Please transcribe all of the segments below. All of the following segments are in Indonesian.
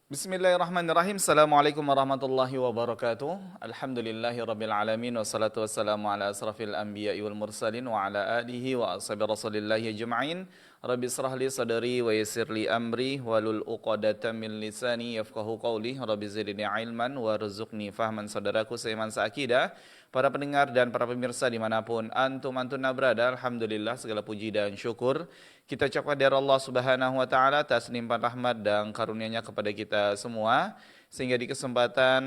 Bismillahirrahmanirrahim. Assalamualaikum warahmatullahi wabarakatuh. Alhamdulillahi rabbil alamin. Wassalatu wassalamu ala asrafil anbiya'i wal mursalin wa ala alihi wa ashabi rasulillahi ajma'in. Rabbi israh li sadri wa yassir li amri walul uqadatan min lisani yafqahu qawli. Rabbi zidni ilman warzuqni fahman. Saudaraku seiman seakidah, para pendengar dan para pemirsa dimanapun antum-antuna berada, alhamdulillah segala puji dan syukur kita ucapkan dari Allah Subhanahu wa taala atas limpahan rahmat dan karunia-Nya kepada kita semua, sehingga di kesempatan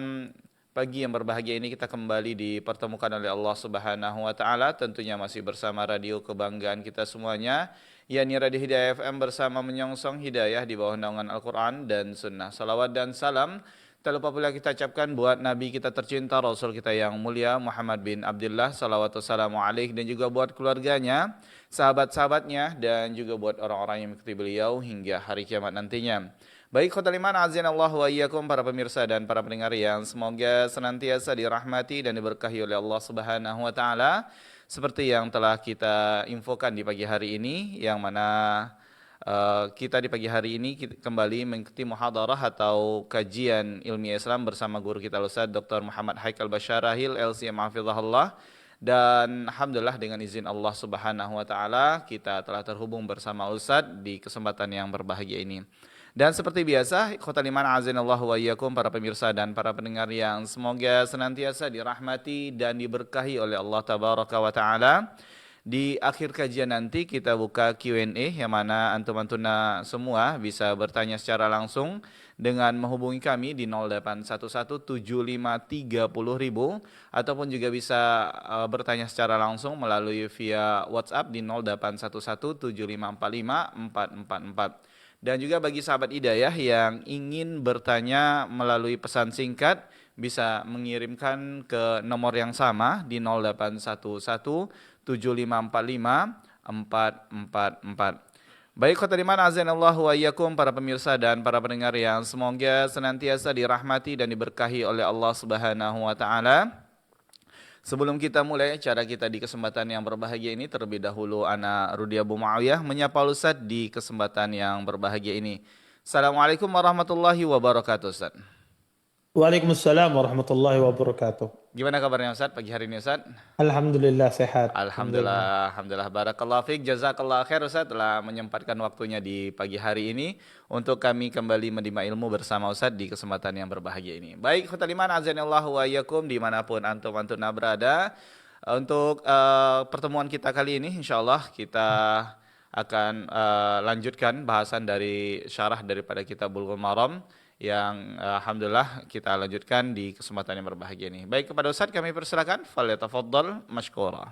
pagi yang berbahagia ini kita kembali dipertemukan oleh Allah Subhanahu wa taala, tentunya masih bersama radio kebanggaan kita semuanya, yakni Radio Hidayah FM, bersama menyongsong hidayah di bawah naungan Al-Qur'an dan Sunnah. Salawat dan salam tak lupa pula kita ucapkan buat Nabi kita tercinta, Rasul kita yang mulia Muhammad bin Abdullah, salawat wassalamu alaih, dan juga buat keluarganya, sahabat-sahabatnya, dan juga buat orang-orang yang mengikuti beliau hingga hari kiamat nantinya. Baik khotul iman, azinallahu wa iyyakum, para pemirsa dan para pendengar yang semoga senantiasa dirahmati dan diberkahi oleh Allah Subhanahu wa taala. Seperti yang telah kita infokan di pagi hari ini, yang mana kita di pagi hari ini kembali mengikuti muhadarah atau kajian ilmiah Islam bersama guru kita Ustaz Dr. Muhammad Haikal Basyarahil LCM hafizahullah, dan alhamdulillah dengan izin Allah Subhanahu wa taala kita telah terhubung bersama Ustaz di kesempatan yang berbahagia ini. Dan seperti biasa, ikhwatal iman azinallahu wa iyyakum, para pemirsa dan para pendengar yang semoga senantiasa dirahmati dan diberkahi oleh Allah tabaraka wa taala. Di akhir kajian nanti kita buka Q&A, yang mana antum-antuna semua bisa bertanya secara langsung dengan menghubungi kami di 08117530.000, ataupun juga bisa bertanya secara langsung melalui via WhatsApp di 081175454444. Dan juga bagi sahabat Hidayah yang ingin bertanya melalui pesan singkat, bisa mengirimkan ke nomor yang sama di 081175454444. Baik khotul iman azanallahu wa iyyakum, para pemirsa dan para pendengar yang semoga senantiasa dirahmati dan diberkahi oleh Allah Subhanahu wa taala. Sebelum kita mulai acara kita di kesempatan yang berbahagia ini, terlebih dahulu ana Rudi Abu Muawiyah menyapa Ustaz di kesempatan yang berbahagia ini. Assalamualaikum warahmatullahi wabarakatuh, Ustaz. Waalaikumsalam warahmatullahi wabarakatuh. Gimana kabarnya Ustaz pagi hari ini, Ustaz? Alhamdulillah sehat. Alhamdulillah. Alhamdulillah, alhamdulillah, barakallahu fiik, jazakallah khair Ustaz telah menyempatkan waktunya di pagi hari ini untuk kami kembali menimba ilmu bersama Ustaz di kesempatan yang berbahagia ini. Baik, khotul iman azanillahu wa iyyakum dimanapun antum-antuna berada. Untuk pertemuan kita kali ini insyaallah kita akan lanjutkan bahasan dari syarah daripada kitab Bulughul Maram yang alhamdulillah kita lanjutkan di kesempatan yang berbahagia ini. Baik, kepada Ustaz kami persilakan, falyatafaddal mashkura.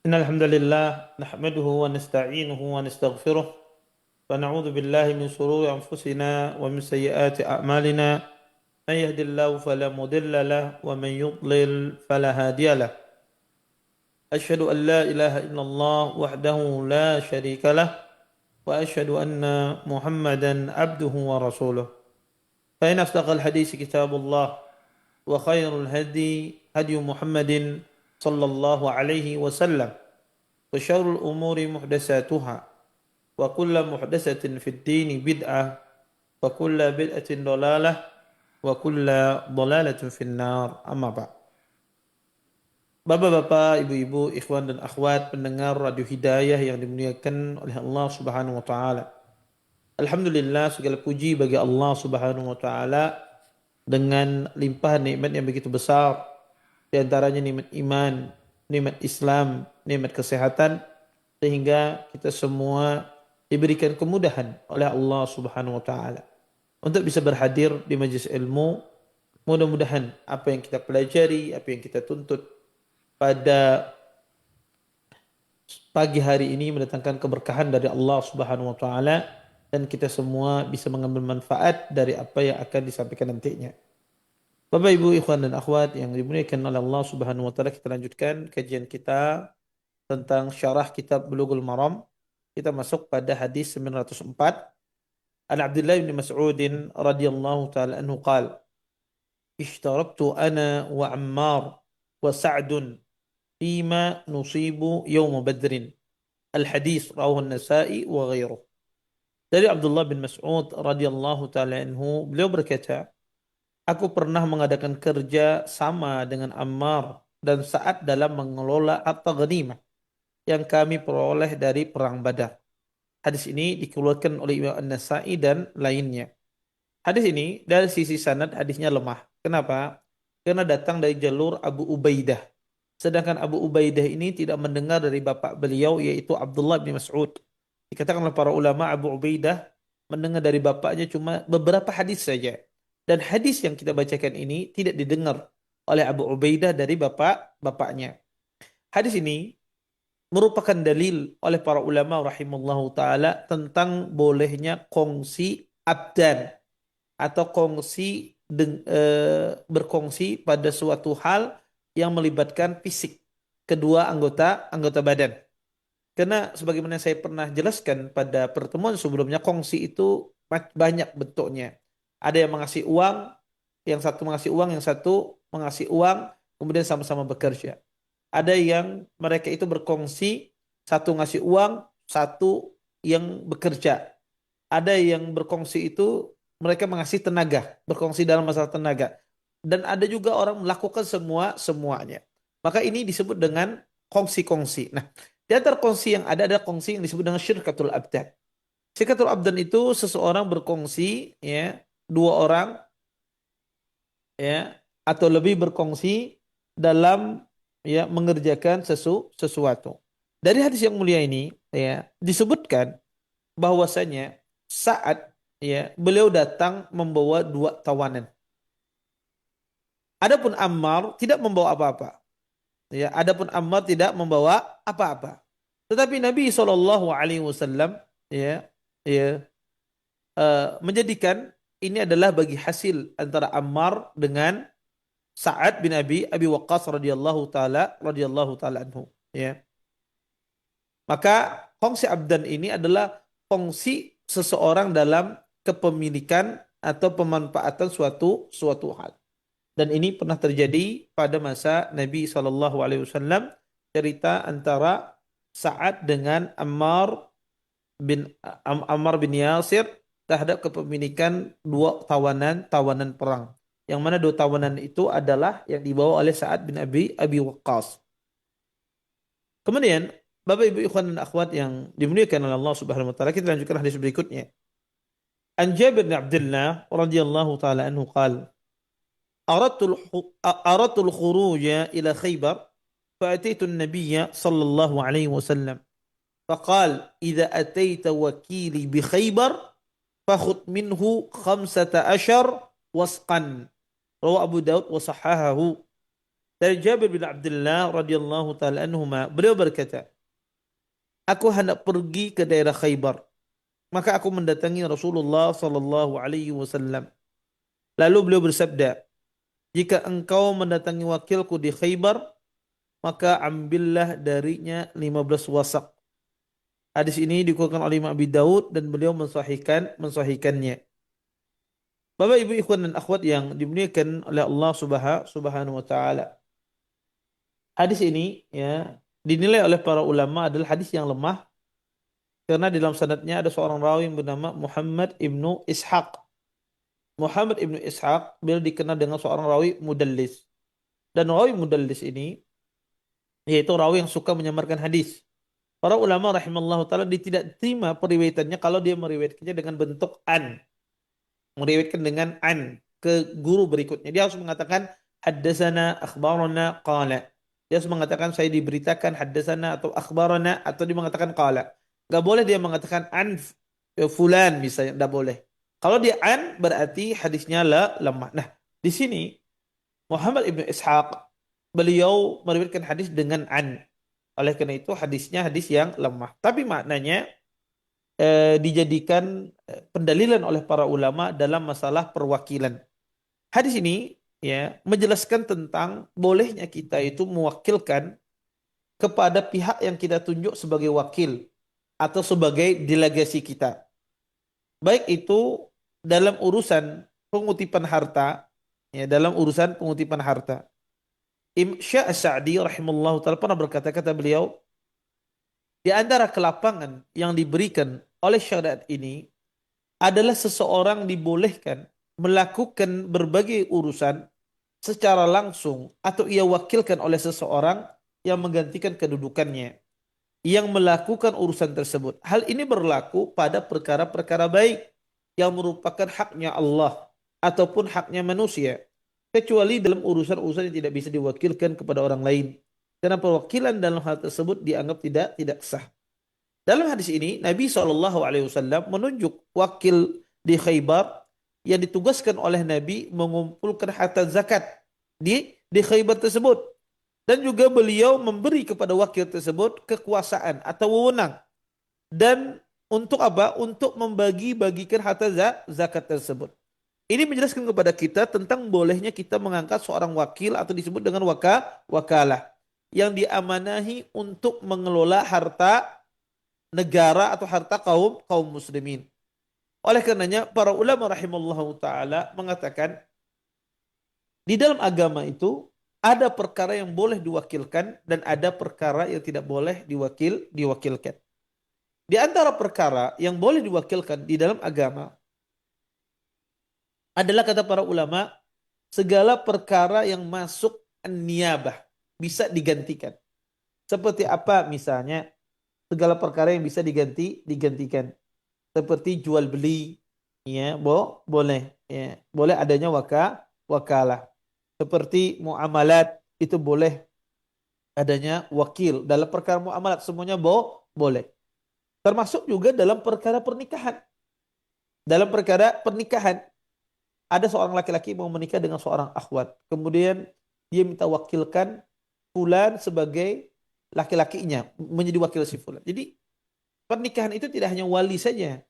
Innal hamdalillah nahmaduhu wa nasta'inuhu wa nastaghfiruh wa na'udzu billahi min shururi anfusina wa min sayyiati a'malina. Man yahdihillahu fala mudilla lahu wa man yudlil fala hadiya lahu. Asyhadu an la ilaha illallah wahdahu la syarika lahu wa asyhadu anna Muhammadan abduhu wa rasuluh. Fa in asdaqal hadits kitabullah wa khairul hadi hadi Muhammadin sallallahu alaihi wasallam wa syarrul umuri muhdatsatuha wa kullu muhdatsatin fid dini bid'ah wa kullu bid'atin dhalalah wa kullu dhalalatin finnar. Amma ba'd. Bapak-bapak, ibu-ibu, ikhwan dan akhwat pendengar Radio Hidayah yang dimuliakan oleh Allah Subhanahu wa taala. Alhamdulillah, segala puji bagi Allah Subhanahu wa taala dengan limpahan nikmat yang begitu besar, di antaranya nikmat iman, nikmat Islam, nikmat kesehatan, sehingga kita semua diberikan kemudahan oleh Allah Subhanahu wa taala untuk bisa berhadir di majelis ilmu. Mudah-mudahan apa yang kita pelajari, apa yang kita tuntut pada pagi hari ini mendatangkan keberkahan dari Allah Subhanahu wa taala, dan kita semua bisa mengambil manfaat dari apa yang akan disampaikan nantinya. Bapak, Ibu, ikhwan dan akhwat yang dimuliakan oleh Allah Subhanahu wa taala, kita lanjutkan kajian kita tentang syarah kitab Bulughul Maram. Kita masuk pada hadis 904. An Abdullah bin Mas'ud radhiyallahu taala anhu qala: "Ishtarabtu ana wa Ammar wa Sa'd fima nusibu yawm Badrin." Al-hadis rawahu An-Nasa'i wa ghairuh. Dari Abdullah bin Mas'ud radhiyallahu taala anhu, beliau berkata, aku pernah mengadakan kerja sama dengan Ammar dan Sa'ad dalam mengelola harta ghanimah yang kami peroleh dari perang Badar. Hadis ini dikeluarkan oleh Imam An-Nasa'i dan lainnya. Hadis ini dari sisi sanad hadisnya lemah. Kenapa? Karena datang dari jalur Abu Ubaidah. Sedangkan Abu Ubaidah ini tidak mendengar dari bapak beliau yaitu Abdullah bin Mas'ud. Dikatakan oleh para ulama Abu Ubaidah mendengar dari bapaknya cuma beberapa hadis saja. Dan hadis yang kita bacakan ini tidak didengar oleh Abu Ubaidah dari bapaknya. Hadis ini merupakan dalil oleh para ulama rahimallahu taala tentang bolehnya kongsi abdan atau berkongsi pada suatu hal yang melibatkan fisik kedua anggota anggota badan. Karena sebagaimana saya pernah jelaskan pada pertemuan sebelumnya, kongsi itu banyak bentuknya. Ada yang mengasih uang, yang satu mengasih uang, yang satu mengasih uang, kemudian sama-sama bekerja. Ada yang mereka itu berkongsi, satu ngasih uang, satu yang bekerja. Ada yang berkongsi itu mereka mengasih tenaga, berkongsi dalam masalah tenaga. Dan ada juga orang melakukan semuanya. Maka ini disebut dengan kongsi-kongsi. Nah, di antara kongsi yang ada kongsi yang disebut dengan syirkatul abdan. Syirkatul abdan itu seseorang berkongsi, ya, dua orang, ya, atau lebih berkongsi dalam, ya, mengerjakan sesuatu. Dari hadis yang mulia ini, ya, disebutkan bahwasanya saat, ya, beliau datang membawa dua tawanan. Adapun Ammar tidak membawa apa-apa. Ya, adapun Ammar tidak membawa apa-apa. Tetapi Nabi SAW, ya, ya, menjadikan ini adalah bagi hasil antara Ammar dengan Sa'ad bin Abi Waqqas radhiyallahu taala anhu. Ya. Maka kongsi abdan ini adalah kongsi seseorang dalam kepemilikan atau pemanfaatan suatu hal. Dan ini pernah terjadi pada masa Nabi SAW, cerita antara Sa'ad dengan Ammar bin Yasir terhadap kepemilikan dua tawanan perang. Yang mana dua tawanan itu adalah yang dibawa oleh Sa'ad bin Abi Waqqas. Kemudian, Bapak Ibu ikhwan dan akhwat yang dimuliakan oleh Allah Subhanahu wa taala, kita lanjutkan hadis berikutnya. An Jabir bin Abdullah radhiyallahu taala anhu qala أردت الخروج إلى خيبر فأتيت النبي صلى الله عليه وسلم فقال إذا أتيت وكيلي بخيبر فخذ منه 15 وسقا رواه أبو داود وصححه. Dari Jabir bin Abdullah radhiyallahu taala anhuma, beliau berkata, aku hendak pergi ke daerah Khaybar, maka aku mendatangi Rasulullah sallallahu alaihi wasallam. Lalu beliau bersabda, jika engkau mendatangi wakilku di Khaybar, maka ambillah darinya 15 wasak. Hadis ini dikeluarkan oleh Imam Abi Daud dan beliau mensahihkannya. Bapak Ibu ikhwan dan akhwat yang dimuliakan oleh Allah Subhanahu wa taala. Hadis ini, ya, dinilai oleh para ulama adalah hadis yang lemah karena di dalam sanadnya ada seorang rawi yang bernama Muhammad ibnu Ishaq. Muhammad ibnu Ishaq beliau dikenal dengan seorang rawi mudallis. Dan rawi mudallis ini yaitu rawi yang suka menyamarkan hadis. Para ulama rahimallahu taala tidak terima periwayatannya kalau dia meriwayatkannya dengan bentuk an. Meriwayatkan dengan an ke guru berikutnya. Dia harus mengatakan haddatsana, akhbarana, qala. Dia harus mengatakan saya diberitakan haddatsana atau akhbarana atau dia mengatakan qala. Enggak boleh dia mengatakan an fulan misalnya, enggak boleh. Kalau dia an berarti hadisnya lemah. Nah, di sini Muhammad ibnu Ishaq beliau meriwayatkan hadis dengan an. Oleh karena itu hadisnya hadis yang lemah. Tapi maknanya dijadikan pendalilan oleh para ulama dalam masalah perwakilan. Hadis ini, ya, menjelaskan tentang bolehnya kita itu mewakilkan kepada pihak yang kita tunjuk sebagai wakil atau sebagai delegasi kita. Baik itu dalam urusan pengutipan harta, ya, dalam urusan pengutipan harta. Imam Sa'di rahimahullah ta'ala pernah berkata, kata beliau, di antara kelapangan yang diberikan oleh syariat ini adalah seseorang dibolehkan melakukan berbagai urusan secara langsung atau ia wakilkan oleh seseorang yang menggantikan kedudukannya, yang melakukan urusan tersebut. Hal ini berlaku pada perkara-perkara baik yang merupakan haknya Allah ataupun haknya manusia, kecuali dalam urusan-urusan yang tidak bisa diwakilkan kepada orang lain. Karena perwakilan dalam hal tersebut dianggap tidak sah. Dalam hadis ini Nabi SAW menunjuk wakil di Khaybar yang ditugaskan oleh Nabi mengumpulkan harta zakat di Khaybar tersebut, dan juga beliau memberi kepada wakil tersebut kekuasaan atau wewenang, dan untuk apa? Untuk membagi-bagikan harta zakat tersebut. Ini menjelaskan kepada kita tentang bolehnya kita mengangkat seorang wakil atau disebut dengan wakalah yang diamanahi untuk mengelola harta negara atau harta kaum muslimin. Oleh karenanya para ulama rahimallahu taala mengatakan di dalam agama itu ada perkara yang boleh diwakilkan dan ada perkara yang tidak boleh diwakilkan. Di antara perkara yang boleh diwakilkan di dalam agama adalah, kata para ulama, segala perkara yang masuk niyabah bisa digantikan. Seperti apa misalnya? Segala perkara yang bisa digantikan. Seperti jual beli, ya, boleh, ya. Boleh adanya wakalah. Seperti muamalat itu boleh adanya wakil. Dalam perkara muamalat semuanya boleh. Termasuk juga dalam perkara pernikahan. Dalam perkara pernikahan, ada seorang laki-laki mau menikah dengan seorang akhwat. Kemudian dia minta wakilkan fulan sebagai laki-lakinya, menjadi wakil si fulan. Jadi pernikahan itu tidak hanya wali saja,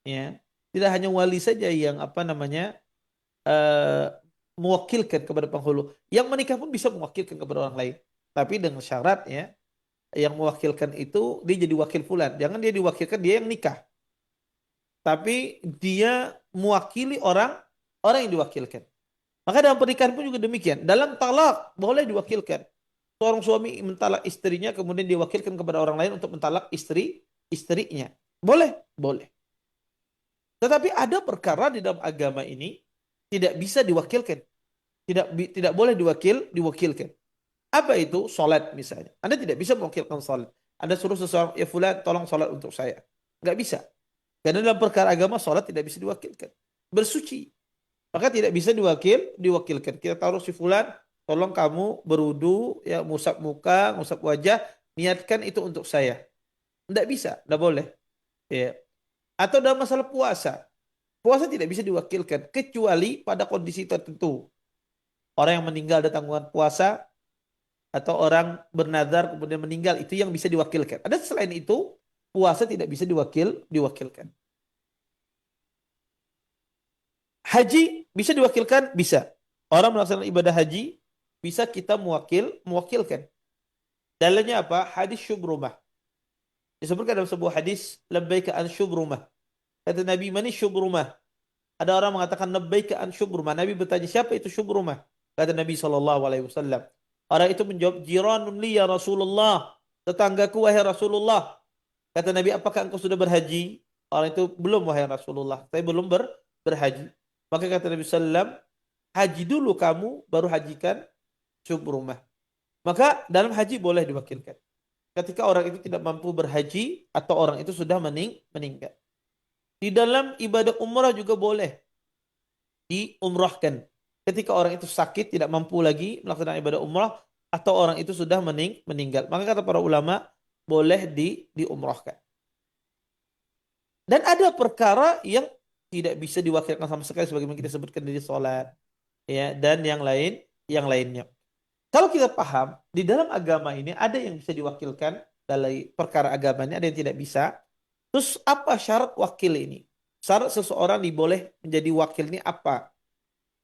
ya. Tidak hanya wali saja yang eh, mewakilkan kepada penghulu. Yang menikah pun bisa mewakilkan kepada orang lain. Tapi dengan syarat, ya, yang mewakilkan itu dia jadi wakil fulan. Jangan dia diwakilkan dia yang nikah. Tapi dia mewakili orang yang diwakilkan. Maka dalam pernikahan pun juga demikian. Dalam talak boleh diwakilkan. Seorang suami mentalak istrinya kemudian diwakilkan kepada orang lain untuk mentalak istrinya. Boleh, boleh. Tetapi ada perkara di dalam agama ini tidak bisa diwakilkan. Tidak boleh diwakilkan. Apa itu? Salat misalnya. Anda tidak bisa mewakilkan salat. Anda suruh seseorang, ya fulan tolong salat untuk saya. Nggak bisa. Karena dalam perkara agama salat tidak bisa diwakilkan. Bersuci, maka tidak bisa diwakilkan. Kita taruh si fulan, tolong kamu berudu, ya, musab muka, musab wajah, niatkan itu untuk saya. Tidak bisa, tidak boleh. Ya. Atau dalam masalah puasa. Puasa tidak bisa diwakilkan kecuali pada kondisi tertentu. Orang yang meninggal ada tanggungan puasa, atau orang bernazar kemudian meninggal, itu yang bisa diwakilkan. Ada selain itu, puasa tidak bisa diwakilkan. Haji bisa diwakilkan? Bisa. Orang melaksanakan ibadah haji bisa kita mewakilkan. Dalilnya apa? Hadis Syubrumah. Disebutkan dalam sebuah hadis, labbaika an Syubrumah. Kata Nabi, "Mani Syubrumah?" Ada orang mengatakan labbaika an Syubrumah. Nabi bertanya, siapa itu Syubrumah? Kata Nabi SAW. Orang itu menjawab, jiranun li ya Rasulullah. Tetanggaku wahai Rasulullah. Kata Nabi, apakah engkau sudah berhaji? Orang itu, belum wahai Rasulullah. Saya belum berhaji. Maka kata Nabi SAW, haji dulu kamu, baru hajikan Syubrumah. Maka dalam haji boleh diwakilkan. Ketika orang itu tidak mampu berhaji atau orang itu sudah meninggal. Di dalam ibadah umrah juga boleh diumrahkan. Ketika orang itu sakit, tidak mampu lagi melaksanakan ibadah umrah, atau orang itu sudah meninggal. Maka kata para ulama, boleh diumrahkan. Dan ada perkara yang tidak bisa diwakilkan sama sekali, sebagaimana kita sebutkan dari sholat, ya, dan yang lainnya. Kalau kita paham, di dalam agama ini ada yang bisa diwakilkan dalam perkara agama ini, ada yang tidak bisa. Terus apa syarat wakil ini? Syarat seseorang diboleh menjadi wakil ini apa?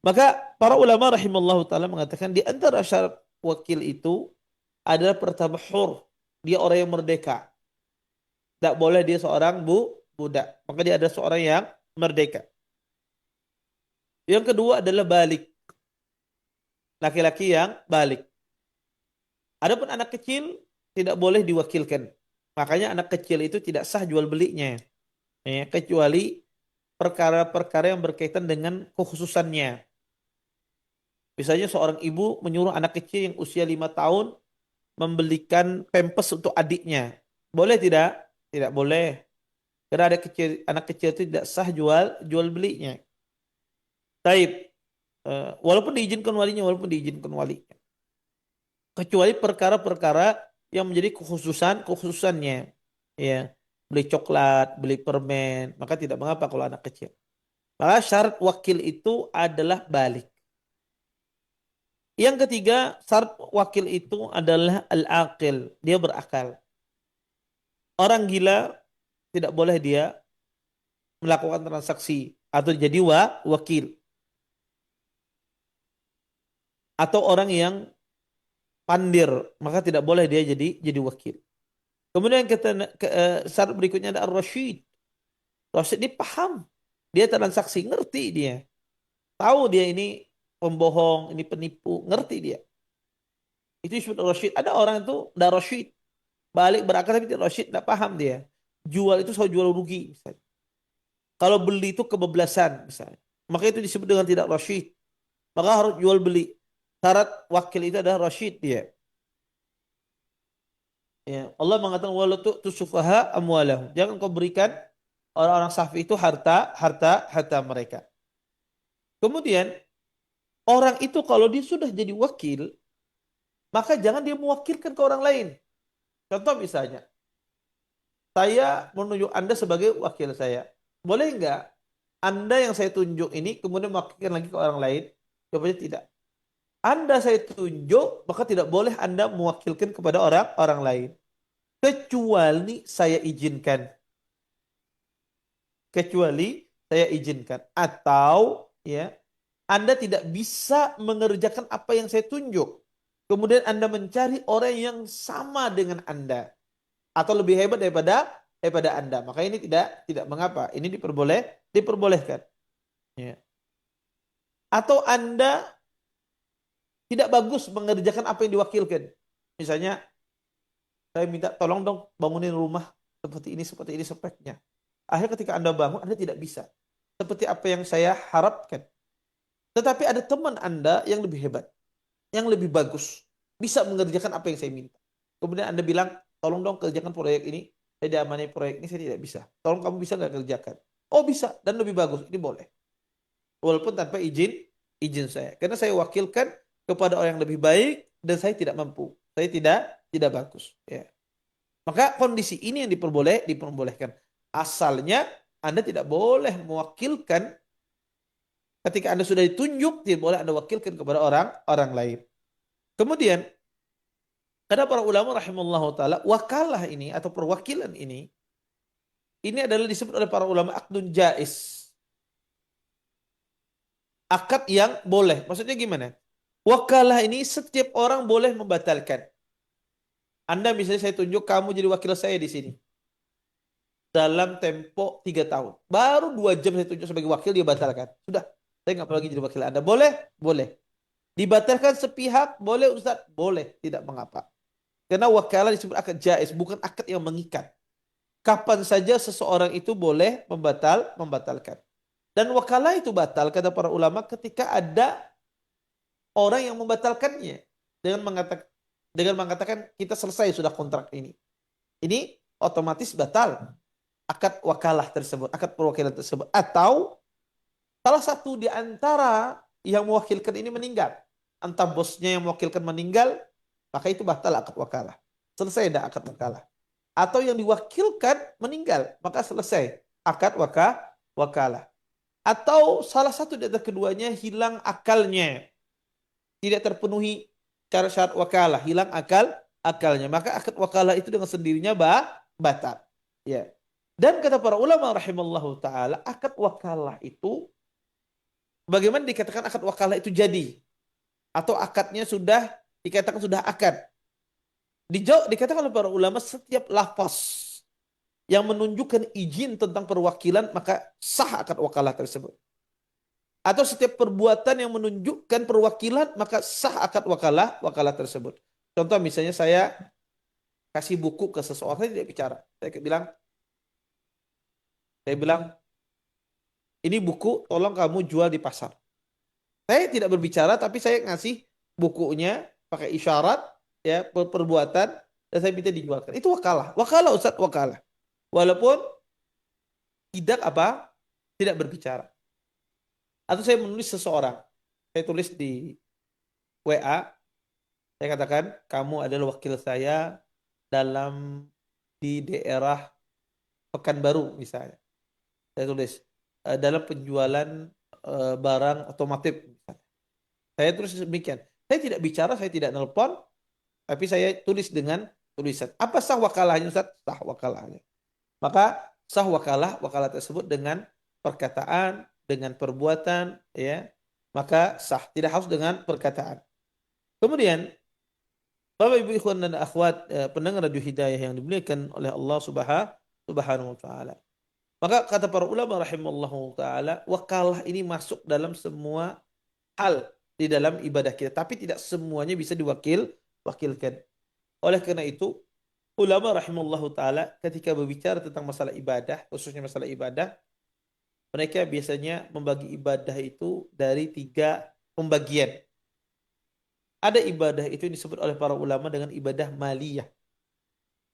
Maka para ulama rahimallahu ta'ala mengatakan di antara syarat wakil itu adalah pertama hur. Dia orang yang merdeka. Tidak boleh dia seorang budak. Maka dia ada seorang yang merdeka. Yang kedua adalah balik. Laki-laki yang balik. Adapun anak kecil tidak boleh diwakilkan. Makanya anak kecil itu tidak sah jual belinya. Ya, kecuali perkara-perkara yang berkaitan dengan kekhususannya. Misalnya seorang ibu menyuruh anak kecil yang usia 5 tahun membelikan pampers untuk adiknya. Boleh tidak? Tidak boleh. Karena anak kecil itu tidak sah jual belinya. Taib. Walaupun diizinkan walinya, walaupun diizinkan walinya. Kecuali perkara-perkara yang menjadi kekhususannya. Ya, beli coklat, beli permen, maka tidak mengapa kalau anak kecil. Maka syarat wakil itu adalah balik. Yang ketiga, syarat wakil itu adalah al-aqil, dia berakal. Orang gila tidak boleh dia melakukan transaksi atau jadi wakil, atau orang yang pandir, maka tidak boleh dia jadi wakil. Kemudian syarat berikutnya ada ar-rasyid. Rasyid ini paham, dia transaksi, ngerti dia. Tahu dia ini pembohong, ini penipu, ngerti dia. Itu disebut rasyid. Ada orang itu tidak rasyid, balik berakal tapi tidak rasyid, tidak paham dia. Jual itu selalu jual rugi misalnya. Kalau beli itu kebablasan misalnya. Maka itu disebut dengan tidak rasyid. Maka harus jual beli. Syarat wakil itu adalah rasyid dia. Ya, Allah mengatakan wala tu'tu sufaha amwalahum. Jangan kau berikan orang-orang safi itu harta mereka. Kemudian orang itu kalau dia sudah jadi wakil, maka jangan dia mewakilkan ke orang lain. Contoh misalnya, saya menunjuk Anda sebagai wakil saya. Boleh enggak Anda yang saya tunjuk ini kemudian mewakilkan lagi ke orang lain? Jawabannya tidak. Anda saya tunjuk, maka tidak boleh Anda mewakilkan kepada orang lain. Kecuali saya izinkan. Kecuali saya izinkan. Atau ya Anda tidak bisa mengerjakan apa yang saya tunjuk. Kemudian Anda mencari orang yang sama dengan Anda atau lebih hebat daripada Anda. Maka ini tidak mengapa. Ini diperbolehkan. Ya. Atau Anda tidak bagus mengerjakan apa yang diwakilkan. Misalnya, saya minta tolong dong bangunin rumah seperti ini speknya. Akhirnya ketika Anda bangun, Anda tidak bisa. Seperti apa yang saya harapkan. Tetapi ada teman Anda yang lebih hebat, yang lebih bagus, bisa mengerjakan apa yang saya minta. Kemudian Anda bilang, tolong dong kerjakan proyek ini. Saya diamani proyek ini, saya tidak bisa. Tolong kamu bisa nggak kerjakan? Oh bisa, dan lebih bagus. Ini boleh. Walaupun tanpa izin saya. Karena saya wakilkan kepada orang yang lebih baik dan saya tidak mampu. Saya tidak bagus. Ya. Maka kondisi ini yang diperbolehkan. Asalnya Anda tidak boleh mewakilkan ketika Anda sudah ditunjuk, tidak boleh Anda wakilkan kepada orang lain. Kemudian, kata para ulama rahimahullah ta'ala, wakalah ini atau perwakilan ini adalah disebut oleh para ulama akdun jais. Akad yang boleh. Maksudnya gimana? Wakalah ini setiap orang boleh membatalkan. Anda misalnya saya tunjuk kamu jadi wakil saya di sini. Dalam tempo 3 tahun. Baru 2 jam saya tunjuk sebagai wakil, dia batalkan. Sudah, saya nggak perlu lagi jadi wakil Anda. Boleh? Boleh. Dibatalkan sepihak? Boleh Ustaz? Boleh. Tidak mengapa. Karena wakalah disebut akad jais, bukan akad yang mengikat. Kapan saja seseorang itu boleh membatalkan. Dan wakalah itu batal, kata para ulama, ketika ada orang yang membatalkannya. Dengan mengatakan kita selesai sudah kontrak ini. Ini otomatis batal akad wakalah tersebut, akad perwakilan tersebut. Atau salah satu di antara yang mewakilkan ini meninggal. Entah bosnya yang mewakilkan meninggal, maka itu batal akad wakalah. Selesai dah akad wakalah. Atau yang diwakilkan meninggal, maka selesai akad wakalah. Atau salah satu di antara keduanya hilang akalnya. Tidak terpenuhi syarat wakalah, hilang akalnya. Maka akad wakalah itu dengan sendirinya batal. Ya. Dan kata para ulama rahimallahu taala, akad wakalah itu bagaimana dikatakan akad wakalah itu jadi atau akadnya sudah dikatakan sudah akad. Dikatakan oleh para ulama setiap lafaz yang menunjukkan izin tentang perwakilan maka sah akad wakalah tersebut. Atau setiap perbuatan yang menunjukkan perwakilan maka sah akad wakalah tersebut. Contoh misalnya saya kasih buku ke seseorang, saya tidak bicara. Saya bilang ini buku tolong kamu jual di pasar. Saya tidak berbicara tapi saya ngasih bukunya pakai isyarat ya perbuatan dan saya minta dijualkan. Itu wakalah. Wakalah Ustaz, wakalah. Walaupun tidak apa? Tidak berbicara. Atau saya menulis seseorang. Saya tulis di WA, saya katakan kamu adalah wakil saya dalam di daerah Pekanbaru misalnya. Saya tulis dalam penjualan barang otomotif misalnya. Saya tulis demikian. Saya tidak bicara, saya tidak nelpon, tapi saya tulis dengan tulisan. Apa sah wakalahnya Ustaz? Sah wakalahnya. Maka sah wakalah tersebut dengan perkataan, dengan perbuatan, ya. Maka sah, tidak harus dengan perkataan. Kemudian, Bapak Ibu ikhwan dan akhwat pendengar radio hidayah yang dimuliakan oleh Allah Subhanahu wa taala. Maka kata para ulama rahimallahu taala, wakalah ini masuk dalam semua hal di dalam ibadah kita, tapi tidak semuanya bisa wakilkan. Oleh karena itu, ulama rahimallahu taala ketika berbicara tentang masalah ibadah, khususnya masalah ibadah, mereka biasanya membagi ibadah itu dari 3 pembagian. Ada ibadah itu yang disebut oleh para ulama dengan ibadah maliyah.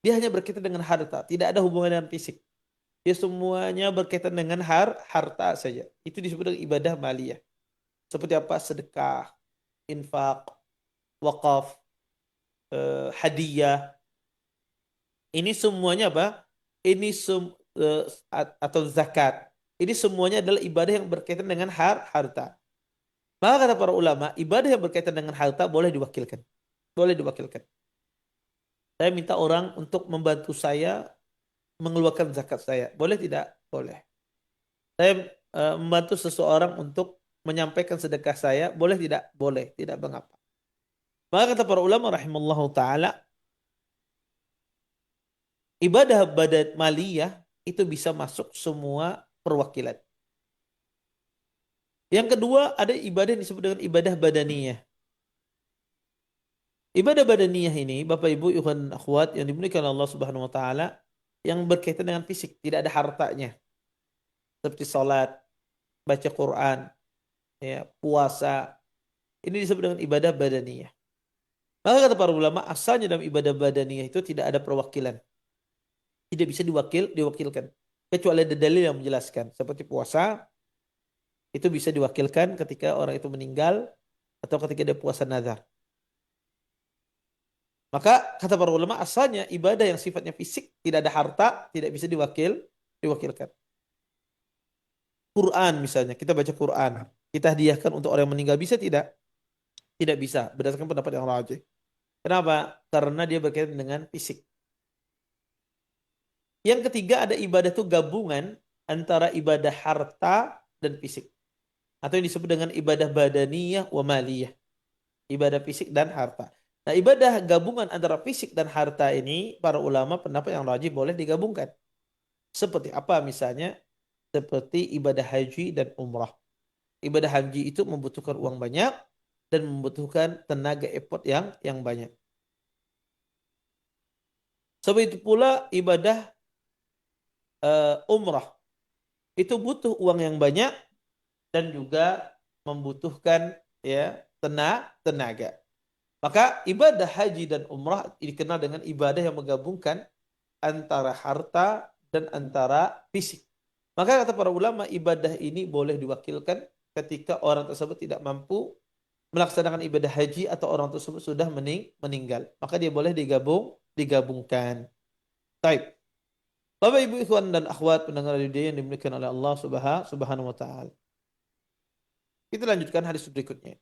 Dia hanya berkaitan dengan harta, tidak ada hubungan dengan fisik. Dia semuanya berkaitan dengan harta saja. Itu disebut dengan ibadah maliyah. Seperti apa? Sedekah, infak, wakaf, hadiah. Ini semuanya apa? Ini atau zakat. Ini semuanya adalah ibadah yang berkaitan dengan harta. Maka kata para ulama, ibadah yang berkaitan dengan harta boleh diwakilkan. Boleh diwakilkan. Saya minta orang untuk membantu saya mengeluarkan zakat saya. Boleh tidak? Boleh. Saya membantu seseorang untuk menyampaikan sedekah saya. Boleh tidak? Boleh. Tidak mengapa. Maka kata para ulama rahimallahu ta'ala, ibadah badan maliyah itu bisa masuk semua perwakilan. Yang kedua, ada ibadah yang disebut dengan ibadah badaniyah. Ibadah badaniyah ini, Bapak Ibu, ikhwan akhwat yang dimuliakan Allah Subhanahu wa taala, yang berkaitan dengan fisik, tidak ada hartanya. Seperti salat, baca Quran, ya, puasa. Ini disebut dengan ibadah badaniyah. Maka kata para ulama, asalnya dalam ibadah badaniyah itu tidak ada perwakilan. Tidak bisa diwakilkan. Kecuali ada dalil yang menjelaskan. Seperti puasa, itu bisa diwakilkan ketika orang itu meninggal atau ketika dia puasa nazar. Maka kata para ulama asalnya ibadah yang sifatnya fisik, tidak ada harta, tidak bisa diwakilkan. Quran misalnya, kita baca Quran, kita hadiahkan untuk orang yang meninggal, bisa tidak? Tidak bisa, berdasarkan pendapat yang rajih. Kenapa? Karena dia berkaitan dengan fisik. Yang ketiga ada ibadah itu gabungan antara ibadah harta dan fisik. Atau yang disebut dengan ibadah badaniyah wa maliyah. Ibadah fisik dan harta. Nah, ibadah gabungan antara fisik dan harta ini, para ulama pendapat yang rajih boleh digabungkan. Seperti apa misalnya? Seperti ibadah haji dan umrah. Ibadah haji itu membutuhkan uang banyak dan membutuhkan tenaga effort yang banyak. Seperti itu pula ibadah umrah. Itu butuh uang yang banyak dan juga membutuhkan ya tenaga. Maka ibadah haji dan umrah dikenal dengan ibadah yang menggabungkan antara harta dan antara fisik. Maka kata para ulama ibadah ini boleh diwakilkan ketika orang tersebut tidak mampu melaksanakan ibadah haji atau orang tersebut sudah meninggal. Maka dia boleh digabungkan. Baik. Bapak Ibu ikhwan dan akhwat pendengar radio yang dimuliakan oleh Allah Subhanahu wa taala. Kita lanjutkan hadis berikutnya.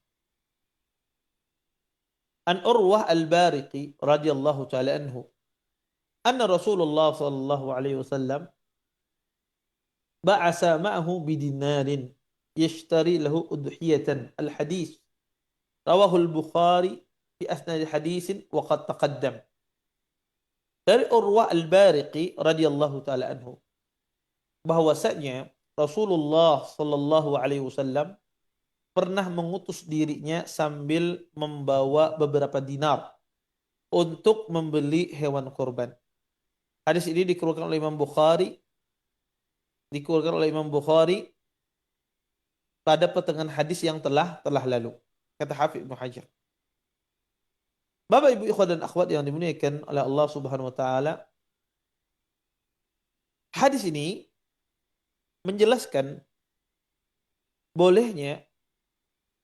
An Urwah Al-Bariqi radhiyallahu taala anhu anna Rasulullah sallallahu alaihi wasallam ba'asa ma'ahu bidinarin yashtari lahu udhiyatan al-hadis rawahu al-Bukhari fi asnad hadisin wa qad taqaddam. Dari Urwah Al-Bariqi radhiyallahu taala anhu bahwasanya Rasulullah sallallahu alaihi wasallam pernah mengutus dirinya sambil membawa beberapa dinar untuk membeli hewan kurban. Hadis ini dikeluarkan oleh Imam Bukhari pada pertengahan hadis yang telah lalu. Kata Hafidz Ibnu Hajar. Bapak Ibu ikhwan dan akhwat yang dimuliakan oleh Allah Subhanahu wa taala, hadis ini menjelaskan bolehnya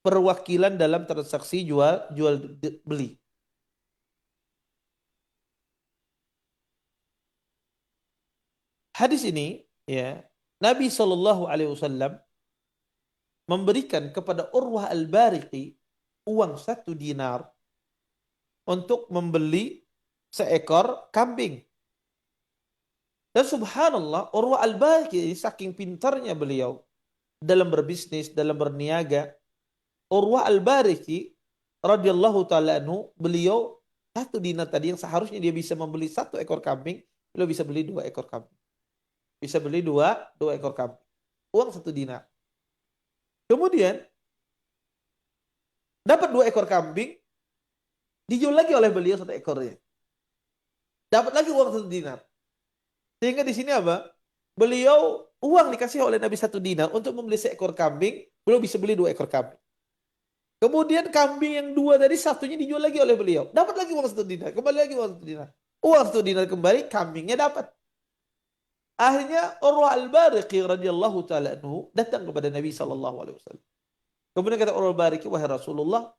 perwakilan dalam transaksi jual beli. Hadis ini ya, Nabi Shallallahu alaihi wasallam memberikan kepada Urwah Al-Bariqi uang 1 dinar untuk membeli seekor kambing. Dan subhanallah, Urwah Al-Bariqi saking pintarnya beliau dalam berbisnis, dalam berniaga. Urwah Al-Bariqi radhiyallahu taala anhu, beliau 1 dinar tadi yang seharusnya dia bisa membeli 1 ekor kambing, beliau bisa beli 2 ekor kambing. Bisa beli dua ekor kambing. Uang 1 dinar. Kemudian dapat 2 ekor kambing, dijual lagi oleh beliau 1 ekornya. Dapat lagi uang 1 dinar. Sehingga di sini apa? Beliau uang dikasih oleh Nabi 1 dinar untuk membeli seekor kambing, beliau bisa beli 2 ekor kambing. Kemudian kambing yang 2 tadi satunya dijual lagi oleh beliau. Dapat lagi uang 1 dinar, kembali lagi uang 1 dinar. Uang 1 dinar kembali, kambingnya dapat. Akhirnya Urwah Al-Bariqi radhiyallahu taala anhu datang kepada Nabi sallallahu alaihi wasallam. Kemudian kata Urwah Al-Bariqi, wahai Rasulullah,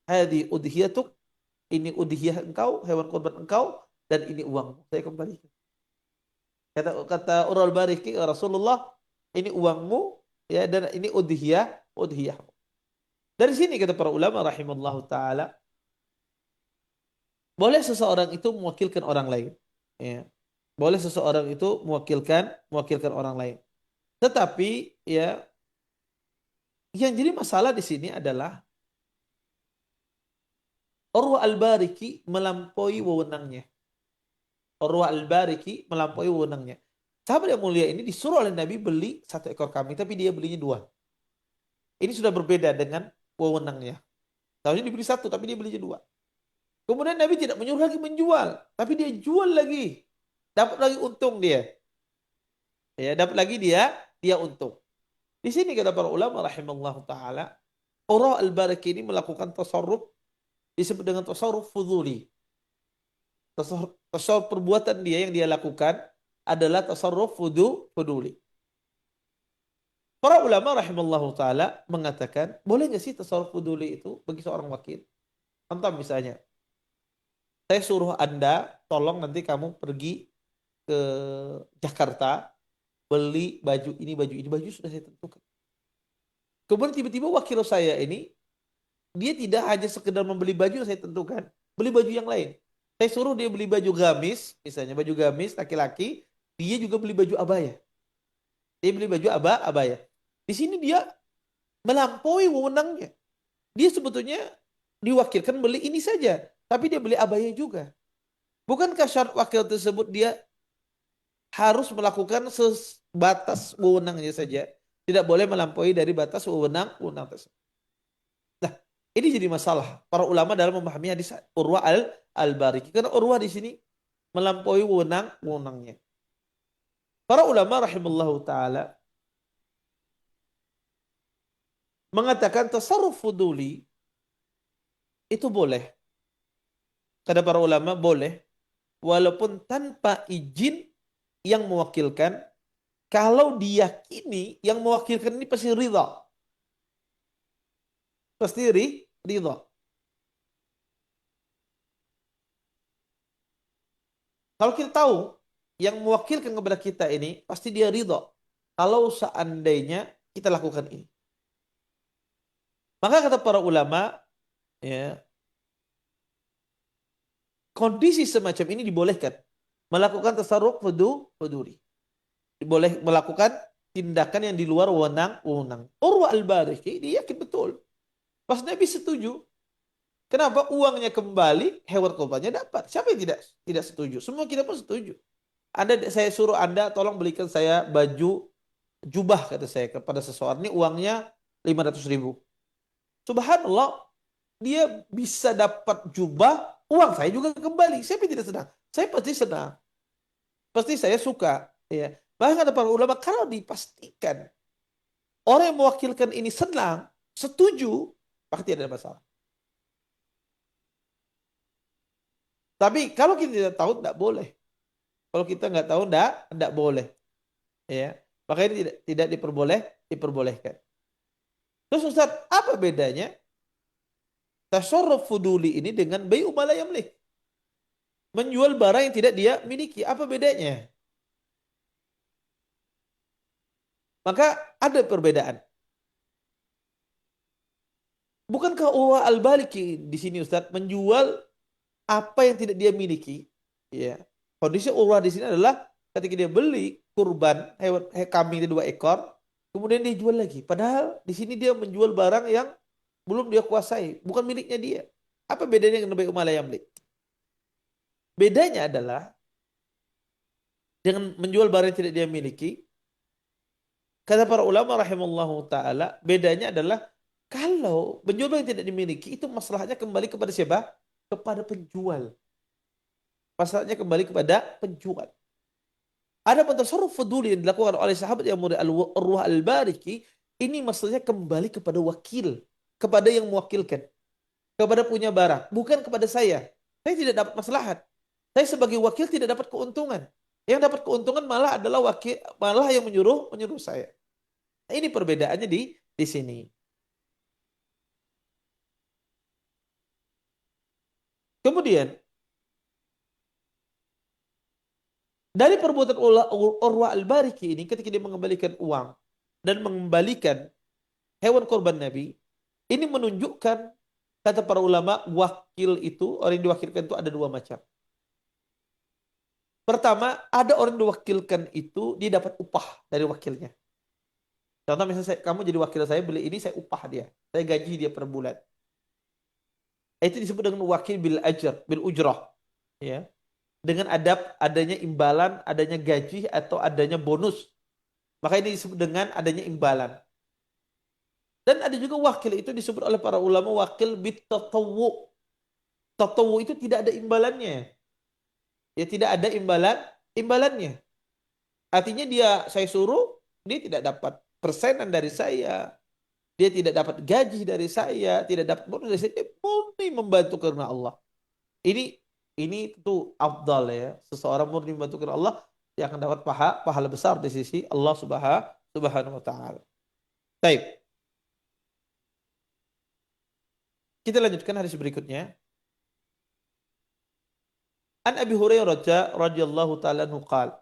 hadi udhiyatuk, ini udhiyah engkau, hewan kurban engkau, dan ini uangmu, saya kembalikan. Kata Urwah Al-Bariqi, Rasulullah, ini uangmu ya, dan ini udhiyahmu. Dari sini kata para ulama rahimallahu taala, boleh seseorang itu mewakilkan orang lain. Ya. Boleh seseorang itu mewakilkan orang lain. Tetapi ya, yang jadi masalah di sini adalah Urwah Al-Bariqi melampaui wewenangnya. Urwah Al-Bariqi melampaui wewenangnya. Sahabat yang mulia ini disuruh oleh Nabi beli 1 ekor kambing, tapi dia belinya 2. Ini sudah berbeda dengan wewenangnya. Seharusnya dibeli 1, tapi dia belinya 2. Kemudian Nabi tidak menyuruh lagi menjual, tapi dia jual lagi. Dapat lagi untung dia. Ya, dapat lagi dia untung. Di sini kata para ulama rahimallahu taala, Urwah Al-Bariqi ini melakukan tasarruf, disebut dengan tasarruf fuduli. Tasarruf perbuatan dia yang dia lakukan adalah tasarruf fuduli. Para ulama rahimallahu taala mengatakan, boleh nggak sih tasarruf fuduli itu bagi seorang wakil? Contoh misalnya, saya suruh Anda, tolong nanti kamu pergi ke Jakarta, beli baju ini sudah saya tentukan. Kemudian tiba-tiba wakil saya ini, dia tidak hanya sekedar membeli baju yang saya tentukan, beli baju yang lain. Saya suruh dia beli baju gamis, misalnya baju gamis laki-laki, dia juga beli baju abaya. Dia beli baju abaya. Di sini dia melampaui wewenangnya. Dia sebetulnya diwakilkan beli ini saja, tapi dia beli abaya juga. Bukankah syarat wakil tersebut dia harus melakukan sebatas wewenangnya saja, tidak boleh melampaui dari batas wewenang tersebut. Nah, ini jadi masalah para ulama dalam memahami hadis Urwah Al-Bariqi, karena Urwah di sini melampaui wewenangnya. Para ulama rahimallahu taala mengatakan tasarruf fuduli itu boleh. Kata para ulama boleh, walaupun tanpa izin yang mewakilkan, kalau diyakini yang mewakilkan ini pasti ridha. Pasti ridha. Kalau kita tahu yang mewakilkan kepada kita ini pasti dia ridha kalau seandainya kita lakukan ini. Maka kata para ulama, ya, kondisi semacam ini dibolehkan melakukan tasarruf fuduli. Boleh melakukan tindakan yang di luar wewenang. Urwah Al-Bariqi dia yakin betul. Pas Nabi setuju. Kenapa? Uangnya kembali, hewan kurbannya dapat. Siapa yang tidak setuju? Semua kita pun setuju. Saya suruh Anda tolong belikan saya baju jubah, kata saya kepada seseorang. Ini uangnya 500.000. Subhanallah, dia bisa dapat jubah, uang saya juga kembali. Siapa yang tidak senang? Saya pasti senang. Pasti saya suka. Ya. Bahkan ada para ulama, kalau dipastikan orang yang mewakilkan ini senang, setuju, maka tidak ada masalah. Tapi kalau kita tidak tahu, tidak boleh. Kalau kita nggak tahu, tidak boleh. Ya, maka ini tidak diperbolehkan. Terus Ustaz, apa bedanya tasarruf fuduli ini dengan bai'u ma la yamlik? Menjual barang yang tidak dia miliki, apa bedanya? Maka ada perbedaan. Bukankah Urwa al-Baliki di sini Ustaz menjual apa yang tidak dia miliki? Ya. Kondisi Urwa di sini adalah ketika dia beli kurban hewan kambing itu 2 ekor, kemudian dia jual lagi. Padahal di sini dia menjual barang yang belum dia kuasai, bukan miliknya dia. Apa bedanya dengan bai'u ma la yamlik? Bedanya adalah dengan menjual barang yang tidak dia miliki, kata para ulama rahimallahu taala, bedanya adalah kalau menjual barang yang tidak dimiliki itu masalahnya kembali kepada siapa? Kepada penjual. Masalahnya kembali kepada penjual. Ada tasarruf fuduli yang dilakukan oleh sahabat yang mulia Urwah al-Bariki, ini maksudnya kembali kepada wakil, kepada yang mewakilkan, kepada punya barang, bukan kepada saya. Saya tidak dapat maslahat. Saya sebagai wakil tidak dapat keuntungan. Yang dapat keuntungan malah adalah wakil, malah yang menyuruh saya. Nah, ini perbedaannya di sini. Kemudian dari perbuatan Urwa al-Bariki ini ketika dia mengembalikan uang dan mengembalikan hewan korban Nabi, ini menunjukkan kata para ulama wakil itu, orang yang diwakilkan itu ada 2 macam. Pertama, ada orang yang diwakilkan itu dia dapat upah dari wakilnya. Contoh misalnya kamu jadi wakil saya beli ini, saya upah dia, saya gaji dia per bulan. Itu disebut dengan wakil bil ujrah, ya. Dengan adanya imbalan, adanya gaji atau adanya bonus. Maka ini disebut dengan adanya imbalan. Dan ada juga wakil itu disebut oleh para ulama wakil bitatawwu. Tatawwu itu tidak ada imbalannya. Ya tidak ada imbalannya. Artinya saya suruh, dia tidak dapat persenan dari saya. Dia tidak dapat gaji dari saya, tidak dapat bonus dari saya. Dia murni membantu karena Allah. Ini ini tentu afdal ya. Seseorang murni membantu karena Allah, dia akan dapat pahala besar di sisi Allah Subhanahu wa taala. Baik. Kita lanjutkan hadis berikutnya. An Abi Hurairah radhiyallahu taala anhu qala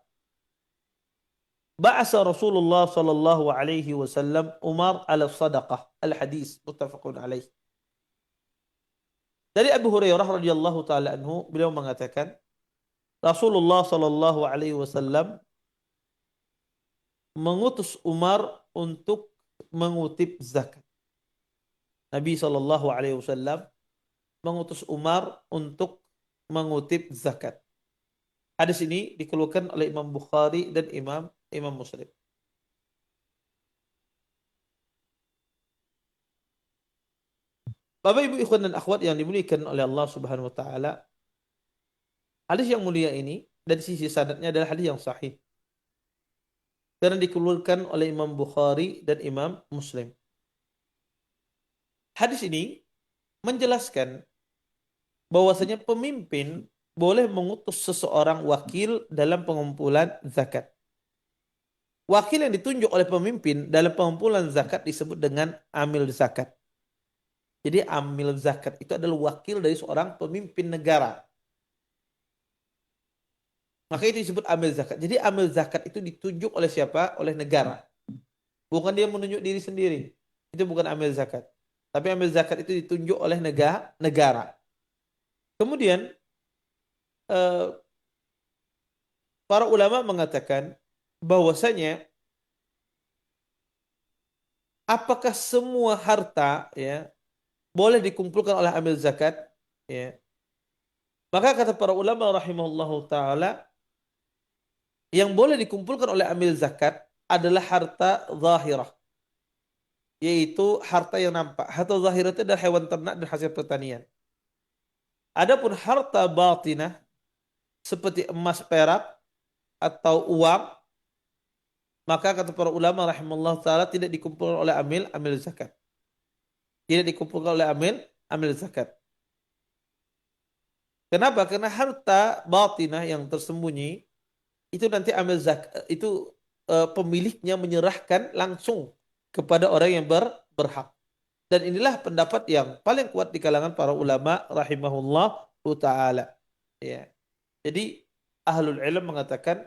Ba'asa Rasulullah sallallahu alaihi wasallam Umar ala sadaqah. Al-hadis muttafaqun alaih. Dari Abu Hurairah radhiyallahu taala anhu, beliau mengatakan Rasulullah sallallahu alaihi wasallam mengutus Umar untuk mengutip zakat. Nabi sallallahu alaihi wasallam mengutus Umar untuk mengutip zakat. Hadis ini dikeluarkan oleh Imam Bukhari dan Imam Muslim. Bapak Ibu ikhwan dan akhwat yang dimuliakan oleh Allah Subhanahu wa taala, hadis yang mulia ini dari sisi sanadnya adalah hadis yang sahih. Karena dikeluarkan oleh Imam Bukhari dan Imam Muslim. Hadis ini menjelaskan bahwasanya pemimpin boleh mengutus seseorang wakil dalam pengumpulan zakat. Wakil yang ditunjuk oleh pemimpin dalam pengumpulan zakat disebut dengan amil zakat. Jadi amil zakat itu adalah wakil dari seorang pemimpin negara. Maka itu disebut amil zakat. Jadi amil zakat itu ditunjuk oleh siapa? Oleh negara. Bukan dia menunjuk diri sendiri. Itu bukan amil zakat. Tapi amil zakat itu ditunjuk oleh negara. Kemudian para ulama mengatakan bahwasanya apakah semua harta ya boleh dikumpulkan oleh amil zakat ya. Maka kata para ulama rahimahullahu taala yang boleh dikumpulkan oleh amil zakat adalah harta zahirah, yaitu harta yang nampak. Harta zahirah itu adalah hewan ternak dan hasil pertanian. Adapun harta batinah seperti emas perak atau uang, maka kata para ulama rahimahullah taala tidak dikumpulkan oleh amil zakat. Tidak dikumpulkan oleh amil zakat. Kenapa? Karena harta batinah yang tersembunyi itu nanti amil zakat itu pemiliknya menyerahkan langsung kepada orang yang berhak. Dan inilah pendapat yang paling kuat di kalangan para ulama rahimahullah taala. Ya. Jadi ahlul ilm mengatakan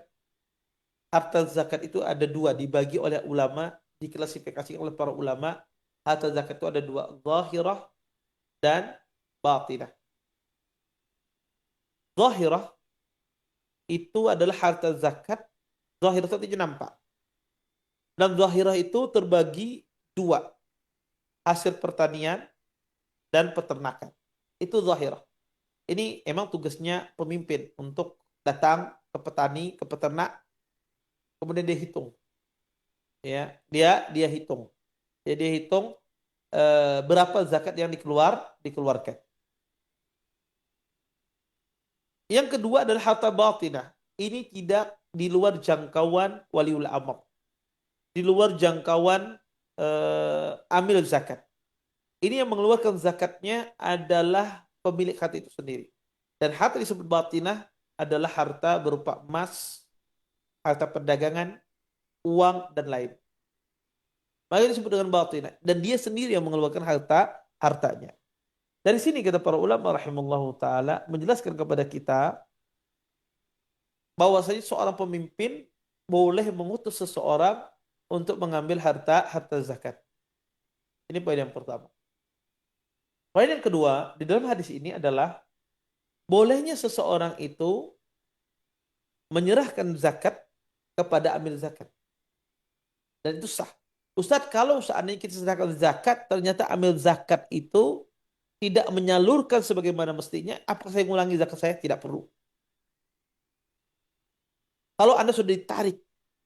harta zakat itu ada dua dibagi oleh ulama, diklasifikasikan oleh para ulama. Harta zakat itu ada dua, zahirah dan batinah. Zahirah itu adalah harta zakat. Zahirah itu nampak. Dan zahirah itu terbagi dua, hasil pertanian dan peternakan. Itu zahirah. Ini emang tugasnya pemimpin untuk datang ke petani, ke peternak, kemudian dia hitung. Ya, dia hitung. Jadi dia hitung berapa zakat yang dikeluarkan. Yang kedua adalah harta batinah. Ini tidak di luar jangkauan waliul amr. Di luar jangkauan amil zakat. Ini yang mengeluarkan zakatnya adalah pemilik harta itu sendiri. Dan harta disebut batinah adalah harta berupa emas, harta perdagangan, uang, dan lain. Maka disebut dengan batinah. Dan dia sendiri yang mengeluarkan hartanya. Dari sini kata para ulama rahimallahu taala menjelaskan kepada kita bahwasanya seorang pemimpin boleh mengutus seseorang untuk mengambil harta zakat. Ini poin yang pertama. Poin yang kedua, di dalam hadis ini adalah bolehnya seseorang itu menyerahkan zakat kepada amil zakat. Dan itu sah. Ustadz, kalau seandainya kita sedekahkan zakat, ternyata amil zakat itu tidak menyalurkan sebagaimana mestinya, apakah saya mengulangi zakat saya? Tidak perlu. Kalau Anda sudah ditarik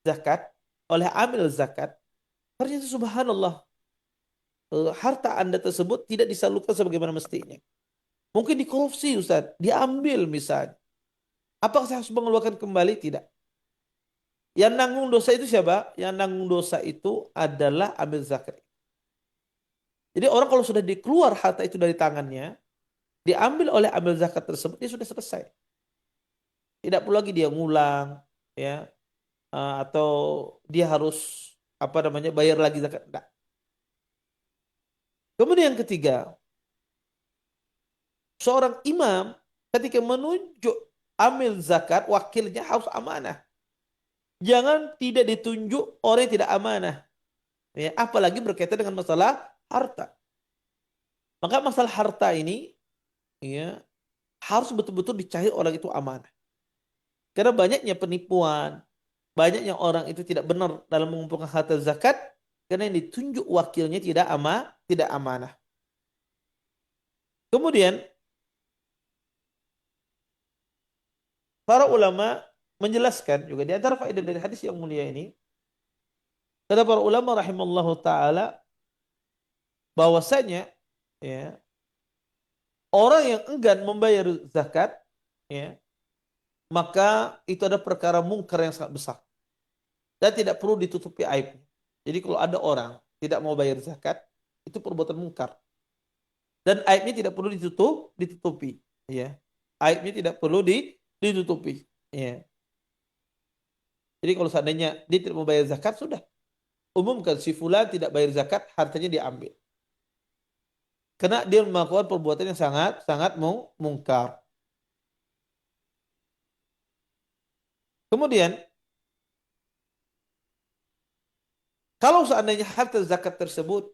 zakat oleh amil zakat, ternyata subhanallah, harta Anda tersebut tidak disalurkan sebagaimana mestinya. Mungkin dikorupsi Ustadz, diambil misalnya. Apakah saya harus mengeluarkan kembali? Tidak. Yang nanggung dosa itu siapa? Yang nanggung dosa itu adalah amil zakat. Jadi orang kalau sudah dikeluar harta itu dari tangannya, diambil oleh amil zakat tersebut, dia sudah selesai. Tidak perlu lagi dia ngulang, ya, atau dia harus bayar lagi zakat. Tidak. Kemudian yang ketiga, seorang imam ketika menunjuk amil zakat, wakilnya harus amanah. Jangan tidak ditunjuk orang yang tidak amanah. Ya, apalagi berkaitan dengan masalah harta. Maka masalah harta ini ya, harus betul-betul dicari orang itu amanah. Karena banyaknya penipuan, banyaknya orang itu tidak benar dalam mengumpulkan harta zakat karena yang ditunjuk wakilnya tidak amanah. Kemudian para ulama menjelaskan juga di antara faedah dari hadis yang mulia ini, kata para ulama rahimallahu taala bahwasanya ya, orang yang enggan membayar zakat ya, maka itu ada perkara mungkar yang sangat besar dan tidak perlu ditutupi aibnya. Jadi kalau ada orang tidak mau bayar zakat, itu perbuatan mungkar. Dan aibnya tidak perlu ditutupi. Ya. Aibnya tidak perlu ditutupi. Ya. Jadi kalau seandainya dia tidak mau bayar zakat, sudah. Umumkan si fulan tidak bayar zakat, hartanya diambil. Karena dia melakukan perbuatan yang sangat mungkar. Kemudian, kalau seandainya harta zakat tersebut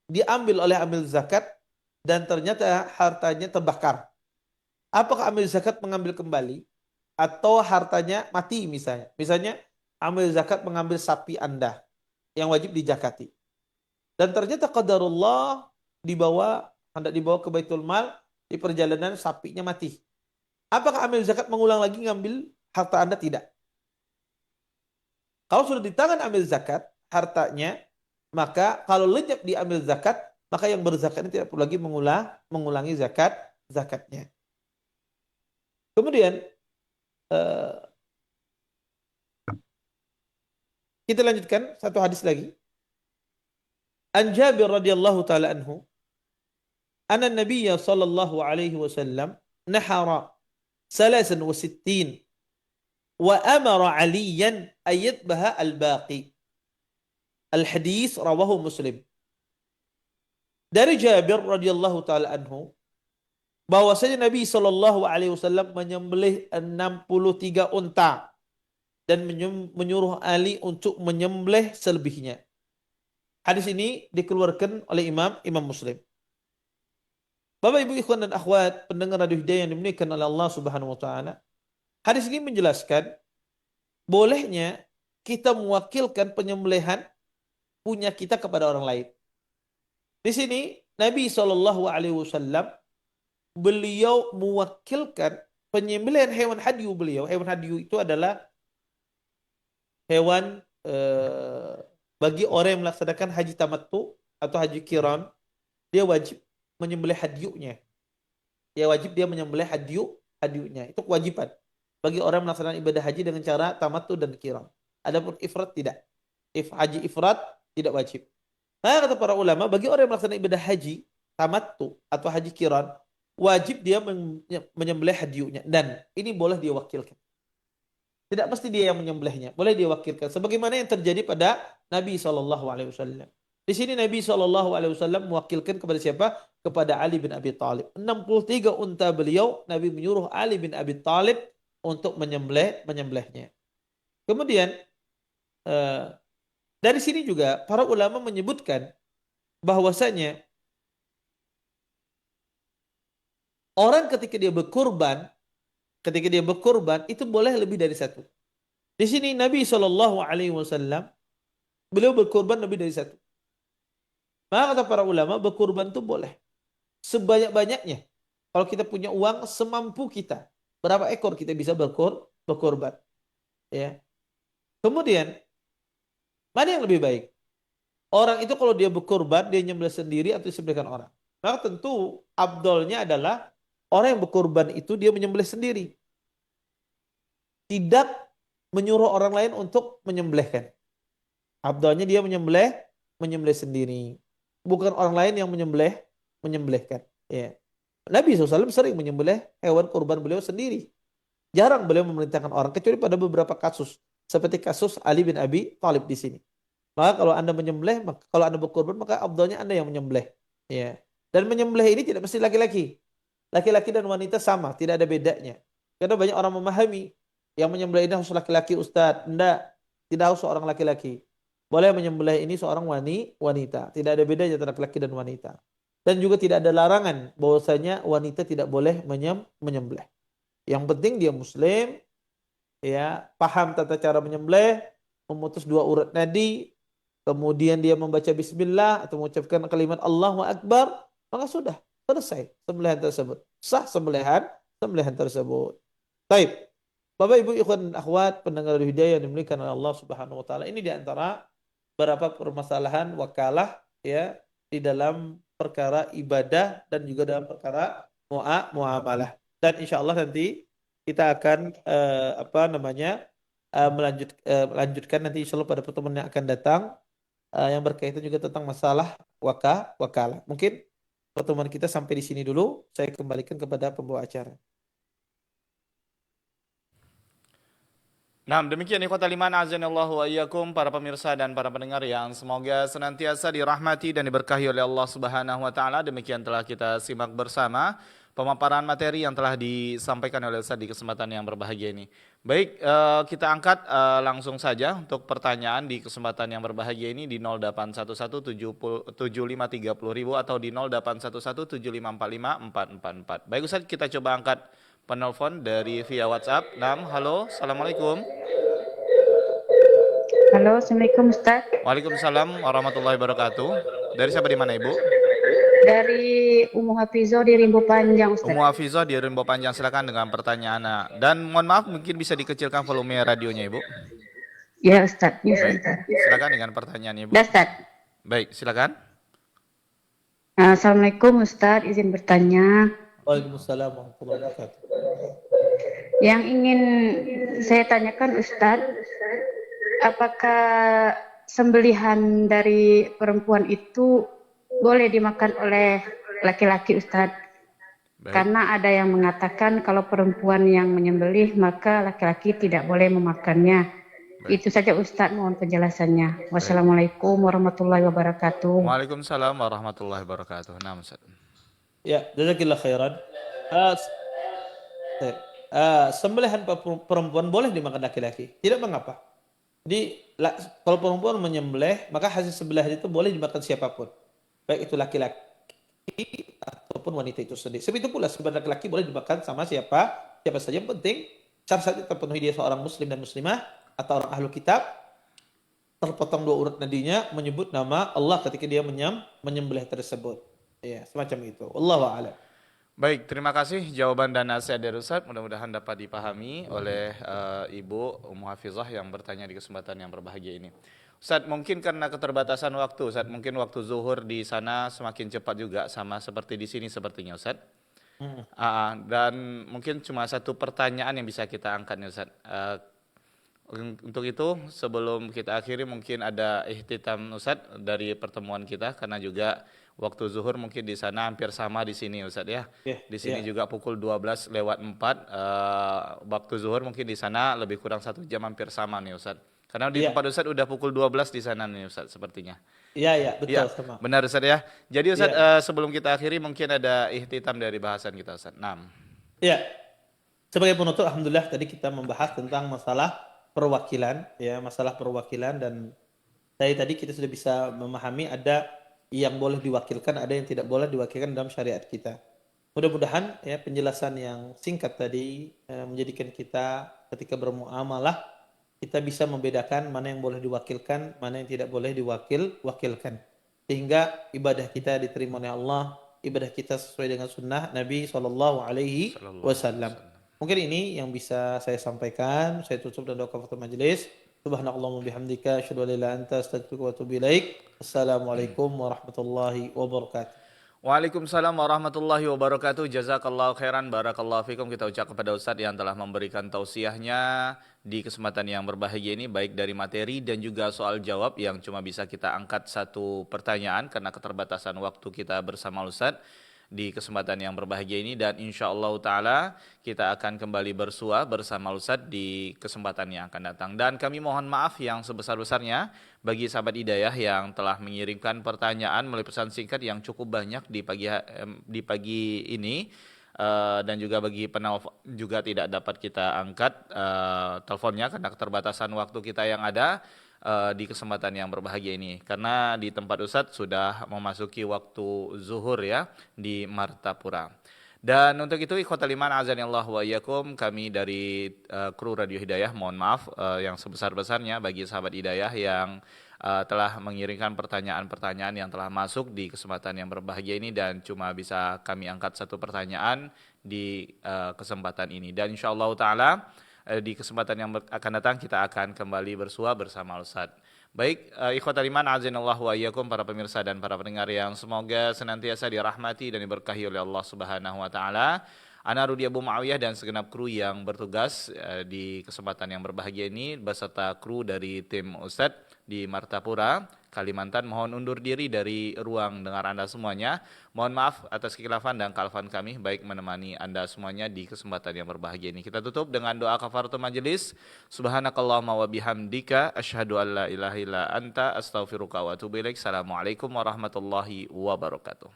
diambil oleh amil zakat dan ternyata hartanya terbakar, apakah amil zakat mengambil kembali atau hartanya mati misalnya? Misalnya amil zakat mengambil sapi Anda yang wajib dijakati. Dan ternyata qadarullah hendak dibawa ke Baitul Mal, di perjalanan sapinya mati. Apakah amil zakat mengulang lagi ngambil harta Anda? Tidak. Kalau sudah di tangan amil zakat hartanya, maka kalau lenyap diambil zakat, maka yang berzakat ini tidak perlu lagi mengulangi zakatnya. Kemudian Kita lanjutkan satu hadis lagi. An Jabir radhiyallahu taala anhu, anna Nabiy sallallahu alaihi wasallam nahara 63 wa amara Aliyan an yadhbaha al-baqi. Al-hadis rawahu Muslim. Dari Jabir radhiyallahu taala anhu bahwasanya Nabi sallallahu alaihi wasallam menyembelih 63 unta dan menyuruh Ali untuk menyembelih selebihnya. Hadis ini dikeluarkan oleh Imam Muslim. Bapak Ibu ikhwan dan akhwat pendengar Radio Hidayah yang dimuliakan oleh Allah Subhanahu wa taala. Hadis ini menjelaskan bolehnya kita mewakilkan penyembelihan punya kita kepada orang lain. Di sini Nabi SAW beliau mewakilkan penyembelihan hewan hadyu beliau. Hewan hadyu itu adalah hewan bagi orang yang melaksanakan haji tamattu atau haji qiran, dia wajib menyembelih hadyunya. Dia wajib menyembelih hadyunya. Itu kewajiban bagi orang yang melaksanakan ibadah haji dengan cara tamattu dan qiran. Adapun ifrat tidak. Haji ifrat tidak wajib. Nah, kata para ulama, bagi orang yang melaksanakan ibadah haji tamattu atau haji qiran, wajib dia menyembelih hadyunya, dan ini boleh dia wakilkan. Tidak mesti dia yang menyembelihnya, boleh dia wakilkan. Sebagaimana yang terjadi pada Nabi SAW. Di sini Nabi SAW mewakilkan kepada siapa? Kepada Ali bin Abi Thalib. 63 unta beliau, Nabi menyuruh Ali bin Abi Thalib untuk menyembelihnya. Kemudian dari sini juga para ulama menyebutkan bahwasanya orang ketika dia berkurban itu boleh lebih dari satu. Di sini Nabi SAW beliau berkurban lebih dari satu. Maka kata para ulama berkurban itu boleh sebanyak-banyaknya. Kalau kita punya uang semampu kita, berapa ekor kita bisa berkurban. Ya. Kemudian mana yang lebih baik? Orang itu kalau dia berkurban, dia nyembelih sendiri atau disembelihkan orang? Maka tentu afdolnya adalah orang yang berkurban itu dia menyembelih sendiri. Tidak menyuruh orang lain untuk menyembelihkan. Afdolnya dia menyembelih sendiri. Bukan orang lain yang menyembelihkan. Ya. Nabi SAW sering menyembelih hewan kurban beliau sendiri. Jarang beliau memerintahkan orang, kecuali pada beberapa kasus. Seperti kasus Ali bin Abi Thalib di sini. Maka kalau Anda menyembelih, kalau Anda berkurban, maka afdolnya Anda yang menyembelih. Ya. Dan menyembelih ini tidak mesti laki-laki. Laki-laki dan wanita sama, tidak ada bedanya. Karena banyak orang memahami yang menyembelih ini harus laki-laki, Ustaz. Tidak harus seorang laki-laki. Boleh menyembelih ini seorang wanita. Tidak ada bedanya antara laki-laki dan wanita. Dan juga tidak ada larangan bahwasanya wanita tidak boleh menyembelih. Yang penting dia muslim, ya, paham tata cara menyembelih, memutus 2 urat nadi, kemudian dia membaca bismillah atau mengucapkan kalimat Allahu Akbar, maka sudah selesai sembelihan tersebut. Sah sembelihan tersebut. Baik. Bapak Ibu ikhwan dan akhwat pendengar Hidayah yang dimuliakan oleh Allah Subhanahu wa taala, ini di antara beberapa permasalahan wakalah ya di dalam perkara ibadah dan juga dalam perkara muamalah. Dan insya Allah nanti kita akan melanjutkan nanti insya Allah pada pertemuan yang akan datang yang berkaitan juga tentang masalah wakalah. Mungkin pertemuan kita sampai di sini dulu. Saya kembalikan kepada pembawa acara. Nah, demikian ikhwatal iman azanallahu wa iyyakum, para pemirsa dan para pendengar yang semoga senantiasa dirahmati dan diberkahi oleh Allah Subhanahu wa taala. Demikian telah kita simak bersama pemaparan materi yang telah disampaikan oleh Ustaz di kesempatan yang berbahagia ini. Baik, kita angkat langsung saja untuk pertanyaan di kesempatan yang berbahagia ini di 0811 7530.000 atau di 0811 7545 444. Baik Ustaz, kita coba angkat penelpon dari via WhatsApp. Halo, Assalamualaikum. Halo, Assalamualaikum Ustaz. Waalaikumsalam warahmatullahi wabarakatuh. Dari siapa, di mana Ibu? Dari Ummu Hafizah di Rimbo Panjang Ustaz. Ummu Hafizah di Rimbo Panjang, silakan dengan pertanyaan. Dan mohon maaf mungkin bisa dikecilkan volume radionya Ibu. Ya Ustaz. Baik, silakan dengan pertanyaannya Ibu. Ya Ustaz. Baik, silakan. Assalamualaikum Ustaz, izin bertanya. Waalaikumsalam warahmatullahi wabarakatuh. Yang ingin saya tanyakan Ustaz, apakah sembelihan dari perempuan itu boleh dimakan oleh laki-laki, Ustadz? Baik. Karena ada yang mengatakan kalau perempuan yang menyembelih maka laki-laki tidak boleh memakannya. Baik. Itu saja Ustadz, mohon penjelasannya. Wassalamualaikum warahmatullahi wabarakatuh. Waalaikumsalam warahmatullahi wabarakatuh. Nah, Ustaz. Ya, jazakillah khairan. Uh, Sembelihan perempuan boleh dimakan laki-laki, tidak mengapa. Jadi kalau perempuan menyembelih, maka hasil sembelihan itu boleh dimakan siapapun, baik itu laki-laki ataupun wanita itu sendiri. Sebab itu pula sebenarnya laki-laki boleh dimakan sama siapa saja. Yang penting syarat terpenuhi, dia seorang muslim dan muslimah atau orang ahlu kitab, terpotong 2 urat nadinya, menyebut nama Allah ketika dia menyembelih tersebut. Ya, semacam itu. Wallahu a'lam. Baik, terima kasih jawaban dan nasihat dari Ustaz. Mudah-mudahan dapat dipahami oleh Ibu Ummu Hafizah yang bertanya di kesempatan yang berbahagia ini. Ustaz, mungkin karena keterbatasan waktu, Ustaz, mungkin waktu zuhur di sana semakin cepat juga sama seperti di sini sepertinya, Ustaz. Dan mungkin cuma satu pertanyaan yang bisa kita angkat nih, Ustaz. Untuk itu sebelum kita akhiri mungkin ada ihtitam Ustaz dari pertemuan kita, karena juga waktu zuhur mungkin di sana hampir sama di sini Ustaz ya. Di sini juga pukul 12:04 waktu zuhur, mungkin di sana lebih kurang 1 jam hampir sama nih Ustaz. Karena di tempat Ustaz udah pukul 12 di sana nih Ustaz sepertinya. Iya, betul sama. Benar Ustaz ya. Jadi Ustaz sebelum kita akhiri mungkin ada ihtitam dari bahasan kita Ustaz. Iya. Sebagai penutup, alhamdulillah tadi kita membahas tentang masalah perwakilan, dan tadi kita sudah bisa memahami ada yang boleh diwakilkan, ada yang tidak boleh diwakilkan dalam syariat kita. Mudah-mudahan ya penjelasan yang singkat tadi menjadikan kita ketika bermuamalah kita bisa membedakan mana yang boleh diwakilkan, mana yang tidak boleh diwakilkan, sehingga ibadah kita diterima oleh Allah, ibadah kita sesuai dengan sunnah Nabi SAW. Mungkin ini yang bisa saya sampaikan. Saya tutup dan doa kafaratul majelis. Subhanakallahumma bihamdika asyhadu an la ilaha illa anta astaghfiruka wa atubu ilaik. Assalamualaikum warahmatullahi wabarakatuh. Waalaikumsalam warahmatullahi wabarakatuh. Jazakallahu khairan, barakallahu fikum. Kita ucap kepada Ustadz yang telah memberikan tausiahnya di kesempatan yang berbahagia ini, baik dari materi dan juga soal jawab yang cuma bisa kita angkat satu pertanyaan karena keterbatasan waktu kita bersama Ustadz di kesempatan yang berbahagia ini, dan insya Allah Ta'ala kita akan kembali bersua bersama Ustadz di kesempatan yang akan datang. Dan kami mohon maaf yang sebesar-besarnya bagi sahabat hidayah yang telah mengirimkan pertanyaan melalui pesan singkat yang cukup banyak di pagi ini, dan juga bagi penelpon juga tidak dapat kita angkat teleponnya karena keterbatasan waktu kita yang ada di kesempatan yang berbahagia ini, karena di tempat Ustadz sudah memasuki waktu zuhur ya di Martapura. Dan untuk itu ikhwatal iman azanillah wa iyyakum, kami dari kru Radio Hidayah mohon maaf yang sebesar-besarnya bagi sahabat hidayah yang telah mengirimkan pertanyaan-pertanyaan yang telah masuk di kesempatan yang berbahagia ini, dan cuma bisa kami angkat satu pertanyaan di kesempatan ini. Dan insyaallah Ta'ala di kesempatan yang akan datang kita akan kembali bersua bersama Ustaz. Baik, ikhwatal iman azanillah wa iyyakum, para pemirsa dan para pendengar yang semoga senantiasa dirahmati dan diberkahi oleh Allah Subhanahu wa taala. Ana Rudi Abu Muawiyah dan segenap kru yang bertugas di kesempatan yang berbahagia ini beserta kru dari tim Ustaz di Martapura, Kalimantan, mohon undur diri dari ruang dengar Anda semuanya. Mohon maaf atas kekhilafan dan kealfan kami baik menemani Anda semuanya di kesempatan yang berbahagia ini. Kita tutup dengan doa kafaratul majelis. Subhanakallahumma wa bihamdika asyhadu an la ilaha illa anta astaghfiruka wa atubu ilaik. Assalamualaikum warahmatullahi wabarakatuh.